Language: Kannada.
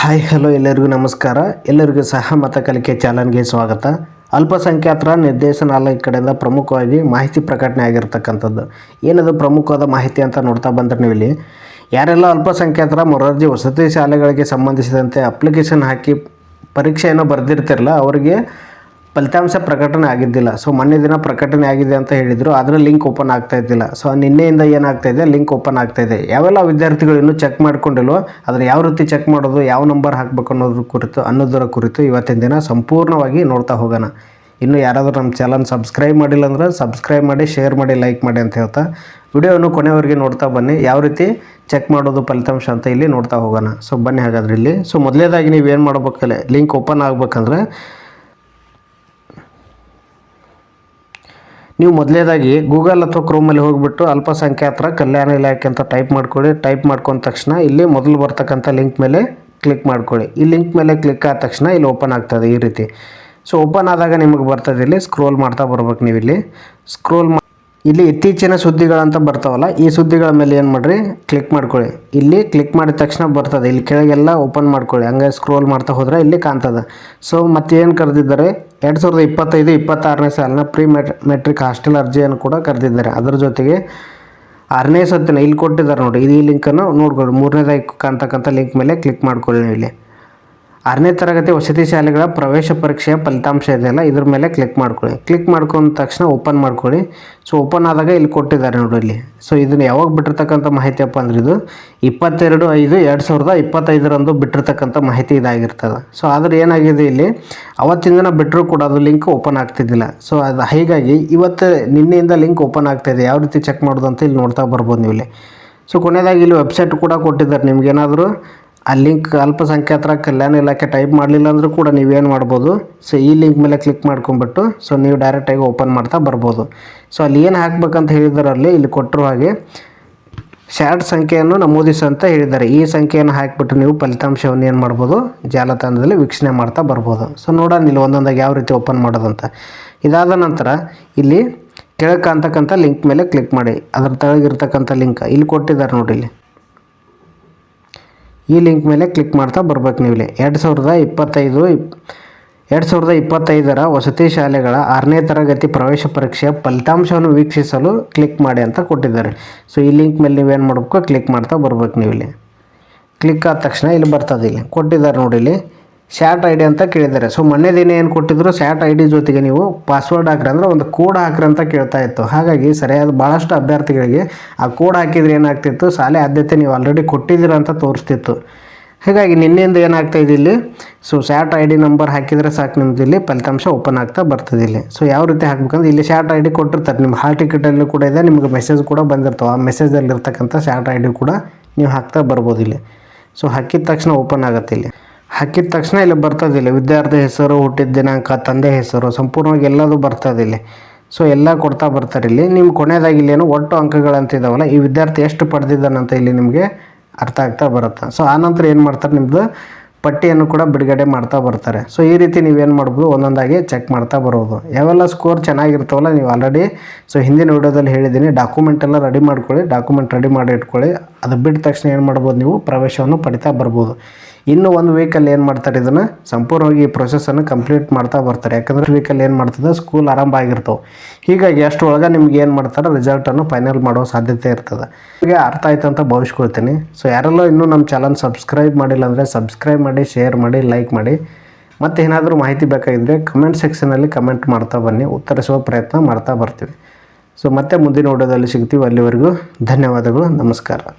ಹಾಯ್ ಹಲೋ ಎಲ್ಲರಿಗೂ ನಮಸ್ಕಾರ. ಎಲ್ಲರಿಗೂ ಸಹ ಮತ ಕಲಿಕೆ ಚಾನಲ್ಗೆ ಸ್ವಾಗತ. ಅಲ್ಪಸಂಖ್ಯಾತರ ನಿರ್ದೇಶನಾಲಯ ಕಡೆಯಿಂದ ಪ್ರಮುಖವಾಗಿ ಮಾಹಿತಿ ಪ್ರಕಟಣೆ ಆಗಿರ್ತಕ್ಕಂಥದ್ದು. ಏನದು ಪ್ರಮುಖವಾದ ಮಾಹಿತಿ ಅಂತ ನೋಡ್ತಾ ಬಂದರೆ ನೀವು ಇಲ್ಲಿ ಯಾರೆಲ್ಲ ಅಲ್ಪಸಂಖ್ಯಾತರ ಮೊರಾರ್ಜಿ ವಸತಿ ಶಾಲೆಗಳಿಗೆ ಸಂಬಂಧಿಸಿದಂತೆ ಅಪ್ಲಿಕೇಶನ್ ಹಾಕಿ ಪರೀಕ್ಷೆಯನ್ನು ಬರೆದಿರ್ತಿರಲ್ಲ ಅವರಿಗೆ ಫಲಿತಾಂಶ ಪ್ರಕಟಣೆ ಆಗಿದ್ದಿಲ್ಲ. ಸೊ ಮೊನ್ನೆ ದಿನ ಪ್ರಕಟಣೆ ಆಗಿದೆ ಅಂತ ಹೇಳಿದರು, ಆದರೆ ಲಿಂಕ್ ಓಪನ್ ಆಗ್ತಾ ಇದ್ದಿಲ್ಲ. ಸೊ ನಿನ್ನೆಯಿಂದ ಏನಾಗ್ತಾಯಿದೆ, ಲಿಂಕ್ ಓಪನ್ ಆಗ್ತಾಯಿದೆ. ಯಾವೆಲ್ಲ ವಿದ್ಯಾರ್ಥಿಗಳು ಇನ್ನೂ ಚೆಕ್ ಮಾಡ್ಕೊಂಡಿಲ್ವೋ ಆದರೆ ಯಾವ ರೀತಿ ಚೆಕ್ ಮಾಡೋದು, ಯಾವ ನಂಬರ್ ಹಾಕಬೇಕು ಅನ್ನೋದರ ಕುರಿತು ಇವತ್ತಿನ ದಿನ ಸಂಪೂರ್ಣವಾಗಿ ನೋಡ್ತಾ ಹೋಗೋಣ. ಇನ್ನು ಯಾರಾದರೂ ನಮ್ಮ ಚಾನಲ್ ಸಬ್ಸ್ಕ್ರೈಬ್ ಮಾಡಿಲ್ಲ ಅಂದರೆ ಸಬ್ಸ್ಕ್ರೈಬ್ ಮಾಡಿ, ಶೇರ್ ಮಾಡಿ, ಲೈಕ್ ಮಾಡಿ ಅಂತ ಹೇಳ್ತಾ ವಿಡಿಯೋವನ್ನು ಕೊನೆವರೆಗೆ ನೋಡ್ತಾ ಬನ್ನಿ. ಯಾವ ರೀತಿ ಚೆಕ್ ಮಾಡೋದು ಫಲಿತಾಂಶ ಅಂತ ಇಲ್ಲಿ ನೋಡ್ತಾ ಹೋಗೋಣ. ಸೊ ಬನ್ನಿ ಹಾಗಾದ್ರೆ ಇಲ್ಲಿ. ಸೊ ಮೊದಲನೇದಾಗಿ ನೀವೇನು ಮಾಡಬೇಕಲ್ಲ, ಲಿಂಕ್ ಓಪನ್ ಆಗಬೇಕಂದ್ರೆ ನೀವು ಮೊದಲನೇದಾಗಿ ಗೂಗಲ್ ಅಥವಾ ಕ್ರೋಮಲ್ಲಿ ಹೋಗಿಬಿಟ್ಟು ಅಲ್ಪಸಂಖ್ಯಾತರ ಕಲ್ಯಾಣ ಇಲಾಖೆ ಅಂತ ಟೈಪ್ ಮಾಡ್ಕೊಳ್ಳಿ. ಟೈಪ್ ಮಾಡ್ಕೊಂಡ ತಕ್ಷಣ ಇಲ್ಲಿ ಮೊದಲು ಬರ್ತಕ್ಕಂಥ ಲಿಂಕ್ ಮೇಲೆ ಕ್ಲಿಕ್ ಮಾಡ್ಕೊಳ್ಳಿ. ಈ ಲಿಂಕ್ ಮೇಲೆ ಕ್ಲಿಕ್ ಆದ ತಕ್ಷಣ ಇಲ್ಲಿ ಓಪನ್ ಆಗ್ತದೆ ಈ ರೀತಿ. ಸೊ ಓಪನ್ ಆದಾಗ ನಿಮಗೆ ಬರ್ತದೆ, ಇಲ್ಲಿ ಸ್ಕ್ರೋಲ್ ಮಾಡ್ತಾ ಬರ್ಬೇಕು. ನೀವು ಇಲ್ಲಿ ಇಲ್ಲಿ ಇತ್ತೀಚಿನ ಸುದ್ದಿಗಳಂತ ಬರ್ತಾವಲ್ಲ, ಈ ಸುದ್ದಿಗಳ ಮೇಲೆ ಏನು ಮಾಡಿರಿ, ಕ್ಲಿಕ್ ಮಾಡ್ಕೊಳ್ಳಿ. ಇಲ್ಲಿ ಕ್ಲಿಕ್ ಮಾಡಿದ ತಕ್ಷಣ ಬರ್ತದೆ, ಇಲ್ಲಿ ಕೆಳಗೆಲ್ಲ ಓಪನ್ ಮಾಡ್ಕೊಳ್ಳಿ. ಹಂಗೆ ಸ್ಕ್ರೋಲ್ ಮಾಡ್ತಾ ಹೋದರೆ ಇಲ್ಲಿ ಕಾಣ್ತದೆ. ಸೊ ಮತ್ತೇನು ಕರೆದಿದ್ದಾರೆ, 2025-26ನೇ ಸಾಲಿನ ಪ್ರೀ ಮೆಟ್ರಿಕ್ ಹಾಸ್ಟೆಲ್ ಅರ್ಜಿಯನ್ನು ಕೂಡ ಕರೆದಿದ್ದಾರೆ. ಅದರ ಜೊತೆಗೆ 6ನೇ ಸತ್ತಿನ ಇಲ್ಲಿ ಕೊಟ್ಟಿದ್ದಾರೆ ನೋಡಿ, ಈ ಲಿಂಕನ್ನು ನೋಡ್ಕೊಳ್ಳಿ. 3ನೇದಾಗಿ ಕಾಣ್ತಕ್ಕಂಥ ಲಿಂಕ್ ಮೇಲೆ ಕ್ಲಿಕ್ ಮಾಡ್ಕೊಳ್ಳಿ. ಇಲ್ಲಿ 6ನೇ ತರಗತಿ ವಸತಿ ಶಾಲೆಗಳ ಪ್ರವೇಶ ಪರೀಕ್ಷೆಯ ಫಲಿತಾಂಶ ಇದೆಯಲ್ಲ, ಇದ್ರ ಮೇಲೆ ಕ್ಲಿಕ್ ಮಾಡ್ಕೊಳ್ಳಿ. ಕ್ಲಿಕ್ ಮಾಡ್ಕೊಂಡ ತಕ್ಷಣ ಓಪನ್ ಮಾಡ್ಕೊಳ್ಳಿ. ಸೊ ಓಪನ್ ಆದಾಗ ಇಲ್ಲಿ ಕೊಟ್ಟಿದ್ದಾರೆ ನೋಡಿ ಇಲ್ಲಿ. ಸೊ ಇದನ್ನು ಯಾವಾಗ ಬಿಟ್ಟಿರ್ತಕ್ಕಂಥ ಮಾಹಿತಿಯಪ್ಪ ಅಂದ್ರೆ ಇದು 22/5/2025 ಬಿಟ್ಟಿರ್ತಕ್ಕಂಥ ಮಾಹಿತಿ ಇದಾಗಿರ್ತದೆ. ಸೊ ಆದರೆ ಏನಾಗಿದೆ, ಇಲ್ಲಿ ಅವತ್ತಿನ ದಿನ ಬಿಟ್ಟರೂ ಕೂಡ ಅದು ಲಿಂಕ್ ಓಪನ್ ಆಗ್ತಿದ್ದಿಲ್ಲ. ಸೊ ಅದು ಹೀಗಾಗಿ ಇವತ್ತು ನಿನ್ನೆಯಿಂದ ಲಿಂಕ್ ಓಪನ್ ಆಗ್ತಾಯಿದೆ. ಯಾವ ರೀತಿ ಚೆಕ್ ಮಾಡೋದು ಅಂತ ಇಲ್ಲಿ ನೋಡ್ತಾ ಬರ್ಬೋದು ನೀವು ಇಲ್ಲಿ. ಸೊ ಕೊನೆಯದಾಗಿ ಇಲ್ಲಿ ವೆಬ್ಸೈಟ್ ಕೂಡ ಕೊಟ್ಟಿದ್ದಾರೆ. ನಿಮ್ಗೇನಾದರೂ ಆ ಲಿಂಕ್ ಅಲ್ಪಸಂಖ್ಯಾತರ ಕಲ್ಯಾಣ ಇಲಾಖೆ ಟೈಪ್ ಮಾಡಲಿಲ್ಲ ಅಂದರೂ ಕೂಡ ನೀವೇನು ಮಾಡ್ಬೋದು, ಸೊ ಈ ಲಿಂಕ್ ಮೇಲೆ ಕ್ಲಿಕ್ ಮಾಡ್ಕೊಂಬಿಟ್ಟು ಸೊ ನೀವು ಡೈರೆಕ್ಟಾಗಿ ಓಪನ್ ಮಾಡ್ತಾ ಬರ್ಬೋದು. ಸೊ ಅಲ್ಲಿ ಏನು ಹಾಕ್ಬೇಕಂತ ಹೇಳಿದಾರಲ್ಲಿ ಇಲ್ಲಿ ಕೊಟ್ಟಿರೋ ಹಾಗೆ ಶಾರ್ಟ್ ಸಂಖ್ಯೆಯನ್ನು ನಮೂದಿಸಿ ಅಂತ ಹೇಳಿದ್ದಾರೆ. ಈ ಸಂಖ್ಯೆಯನ್ನು ಹಾಕಿಬಿಟ್ಟು ನೀವು ಫಲಿತಾಂಶವನ್ನು ಏನು ಮಾಡ್ಬೋದು, ಜಾಲತಾಣದಲ್ಲಿ ವೀಕ್ಷಣೆ ಮಾಡ್ತಾ ಬರ್ಬೋದು. ಸೊ ನೋಡೋಣ ಇಲ್ಲಿ ಒಂದೊಂದಾಗಿ ಯಾವ ರೀತಿ ಓಪನ್ ಮಾಡೋದಂತ. ಇದಾದ ನಂತರ ಇಲ್ಲಿ ಕೆಳಗೆ ಕಾಣ್ತಕ್ಕಂಥ ಲಿಂಕ್ ಮೇಲೆ ಕ್ಲಿಕ್ ಮಾಡಿ. ಅದರ ತೆಳಗಿರ್ತಕ್ಕಂಥ ಲಿಂಕ್ ಇಲ್ಲಿ ಕೊಟ್ಟಿದ್ದಾರೆ ನೋಡಿ. ಇಲ್ಲಿ ಈ ಲಿಂಕ್ ಮೇಲೆ ಕ್ಲಿಕ್ ಮಾಡ್ತಾ ಬರ್ಬೇಕು ನೀವು ಇಲ್ಲಿ. 2025 ವಸತಿ ಶಾಲೆಗಳ 6ನೇ ತರಗತಿ ಪ್ರವೇಶ ಪರೀಕ್ಷೆಯ ಫಲಿತಾಂಶವನ್ನು ವೀಕ್ಷಿಸಲು ಕ್ಲಿಕ್ ಮಾಡಿ ಅಂತ ಕೊಟ್ಟಿದ್ದಾರೆ. ಸೊ ಈ ಲಿಂಕ್ ಮೇಲೆ ನೀವೇನು ಮಾಡಬೇಕು, ಕ್ಲಿಕ್ ಮಾಡ್ತಾ ಬರ್ಬೇಕು ನೀವು ಇಲ್ಲಿ. ಕ್ಲಿಕ್ ಆದ ತಕ್ಷಣ ಇಲ್ಲಿ ಬರ್ತದೆ, ಇಲ್ಲಿ ಕೊಟ್ಟಿದ್ದಾರೆ ನೋಡಿ. ಇಲ್ಲಿ ಶಾರ್ಟ್ ಐ ಡಿ ಅಂತ ಕೇಳಿದ್ದಾರೆ. ಸೊ ಮೊನ್ನೆ ದಿನ ಏನು ಕೊಟ್ಟಿದ್ರು, ಶಾರ್ಟ್ ಐ ಡಿ ಜೊತೆಗೆ ನೀವು ಪಾಸ್ವರ್ಡ್ ಹಾಕ್ರಿ ಅಂದರೆ ಒಂದು ಕೋಡ್ ಹಾಕ್ರಿ ಅಂತ ಕೇಳ್ತಾ ಇತ್ತು. ಹಾಗಾಗಿ ಸರಿಯಾದ ಭಾಳಷ್ಟು ಅಭ್ಯರ್ಥಿಗಳಿಗೆ ಆ ಕೋಡ್ ಹಾಕಿದ್ರೆ ಏನಾಗ್ತಿತ್ತು, ಶಾಲೆ ಆದ್ಯತೆ ನೀವು ಆಲ್ರೆಡಿ ಕೊಟ್ಟಿದ್ದೀರ ಅಂತ ತೋರಿಸ್ತಿತ್ತು. ಹೀಗಾಗಿ ನಿನ್ನೆಯಿಂದ ಏನಾಗ್ತಾಯಿದೆ ಇಲ್ಲಿ, so short I D number ಹಾಕಿದರೆ ಸಾಕು, ನಿಮ್ದು ಇಲ್ಲಿ ಫಲಿತಾಂಶ ಓಪನ್ ಆಗ್ತಾ ಬರ್ತದೆ ಇಲ್ಲಿ. ಸೊ ಯಾವ ರೀತಿ ಹಾಕ್ಬೇಕಂದ್ರೆ ಇಲ್ಲಿ ಶಾರ್ಟ್ ಐ ಡಿ ಕೊಟ್ಟಿರ್ತಾರೆ. ನಿಮ್ಮ ಹಾಲ್ ಟಿಕೆಟಲ್ಲೂ ಕೂಡ ಇದೆ, ನಿಮ್ಗೆ ಮೆಸೇಜ್ ಕೂಡ ಬಂದಿರ್ತಾವೆ. ಆ ಮೆಸೇಜಲ್ಲಿರ್ತಕ್ಕಂಥ ಶಾರ್ಟ್ ಐ ಡಿ ಕೂಡ ನೀವು ಹಾಕ್ತಾ ಬರ್ಬೋದು ಇಲ್ಲಿ. ಸೊ ಹಾಕಿದ ತಕ್ಷಣ ಓಪನ್ ಆಗುತ್ತೆ. ಇಲ್ಲಿ ಹಾಕಿದ ತಕ್ಷಣ ಇಲ್ಲಿ ಬರ್ತದಿಲ್ಲ ವಿದ್ಯಾರ್ಥಿ ಹೆಸರು, ಹುಟ್ಟಿದ ದಿನಾಂಕ, ತಂದೆ ಹೆಸರು, ಸಂಪೂರ್ಣವಾಗಿ ಎಲ್ಲದೂ ಬರ್ತದಿಲ್ಲ. ಸೊ ಎಲ್ಲ ಕೊಡ್ತಾ ಬರ್ತಾರೆ ಇಲ್ಲಿ. ನಿಮ್ಮ ಕೊನೆಯದಾಗಿ ಇಲ್ಲೇನು ಒಟ್ಟು ಅಂಕಗಳಂತ ಇದಾವಲ್ಲ, ಈ ವಿದ್ಯಾರ್ಥಿ ಎಷ್ಟು ಪಡೆದಿದ್ದಾನಂತ ಇಲ್ಲಿ ನಿಮಗೆ ಅರ್ಥ ಆಗ್ತಾ ಬರುತ್ತೆ. ಸೊ ಆನಂತರ ಏನು ಮಾಡ್ತಾರೆ, ನಿಮ್ಮದು ಪಟ್ಟಿಯನ್ನು ಕೂಡ ಬಿಡುಗಡೆ ಮಾಡ್ತಾ ಬರ್ತಾರೆ. ಸೊ ಈ ರೀತಿ ನೀವೇನು ಮಾಡ್ಬೋದು, ಒಂದೊಂದಾಗಿ ಚೆಕ್ ಮಾಡ್ತಾ ಬರೋದು. ಯಾವೆಲ್ಲ ಸ್ಕೋರ್ ಚೆನ್ನಾಗಿರ್ತಾವಲ್ಲ, ನೀವು ಆಲ್ರೆಡಿ ಸೊ ಹಿಂದಿನ ವಿಡಿಯೋದಲ್ಲಿ ಹೇಳಿದ್ದೀನಿ, ಡಾಕ್ಯುಮೆಂಟ್ ಎಲ್ಲ ರೆಡಿ ಮಾಡ್ಕೊಳ್ಳಿ. ಡಾಕ್ಯುಮೆಂಟ್ ರೆಡಿ ಮಾಡಿ ಇಟ್ಕೊಳ್ಳಿ. ಅದು ಬಿಟ್ಟ ತಕ್ಷಣ ಏನು ಮಾಡ್ಬೋದು, ನೀವು ಪ್ರವೇಶವನ್ನು ಪಡಿತಾ ಬರ್ಬೋದು. ಇನ್ನು ಒಂದು ವೀಕಲ್ಲಿ ಏನು ಮಾಡ್ತಾರೆ, ಇದನ್ನು ಸಂಪೂರ್ಣವಾಗಿ ಈ ಪ್ರೊಸೆಸನ್ನು ಕಂಪ್ಲೀಟ್ ಮಾಡ್ತಾ ಬರ್ತಾರೆ. ಯಾಕಂದರೆ ವೀಕಲ್ಲಿ ಏನು ಮಾಡ್ತದೆ, ಸ್ಕೂಲ್ ಆರಂಭ ಆಗಿರ್ತವೆ. ಹೀಗಾಗಿ ಅಷ್ಟರೊಳಗೆ ನಿಮ್ಗೆ ಏನು ಮಾಡ್ತಾರೆ, ರಿಸಲ್ಟನ್ನು ಫೈನಲ್ ಮಾಡೋ ಸಾಧ್ಯತೆ ಇರ್ತದೆ. ನಿಮಗೆ ಅರ್ಥ ಆಯ್ತು ಅಂತ ಭಾವಿಸ್ಕೊಳ್ತೀನಿ. ಸೊ ಯಾರೆಲ್ಲ ಇನ್ನೂ ನಮ್ಮ ಚಾನಲ್ ಸಬ್ಸ್ಕ್ರೈಬ್ ಮಾಡಿಲ್ಲ ಅಂದರೆ ಸಬ್ಸ್ಕ್ರೈಬ್ ಮಾಡಿ, ಶೇರ್ ಮಾಡಿ, ಲೈಕ್ ಮಾಡಿ. ಮತ್ತು ಏನಾದರೂ ಮಾಹಿತಿ ಬೇಕಾಗಿದ್ದರೆ ಕಮೆಂಟ್ ಸೆಕ್ಷನಲ್ಲಿ ಕಮೆಂಟ್ ಮಾಡ್ತಾ ಬನ್ನಿ, ಉತ್ತರಿಸುವ ಪ್ರಯತ್ನ ಮಾಡ್ತಾ ಬರ್ತೀವಿ. ಸೊ ಮತ್ತೆ ಮುಂದಿನ ವಿಡಿಯೋದಲ್ಲಿ ಸಿಗ್ತೀವಿ. ಅಲ್ಲಿವರೆಗೂ ಧನ್ಯವಾದಗಳು, ನಮಸ್ಕಾರ.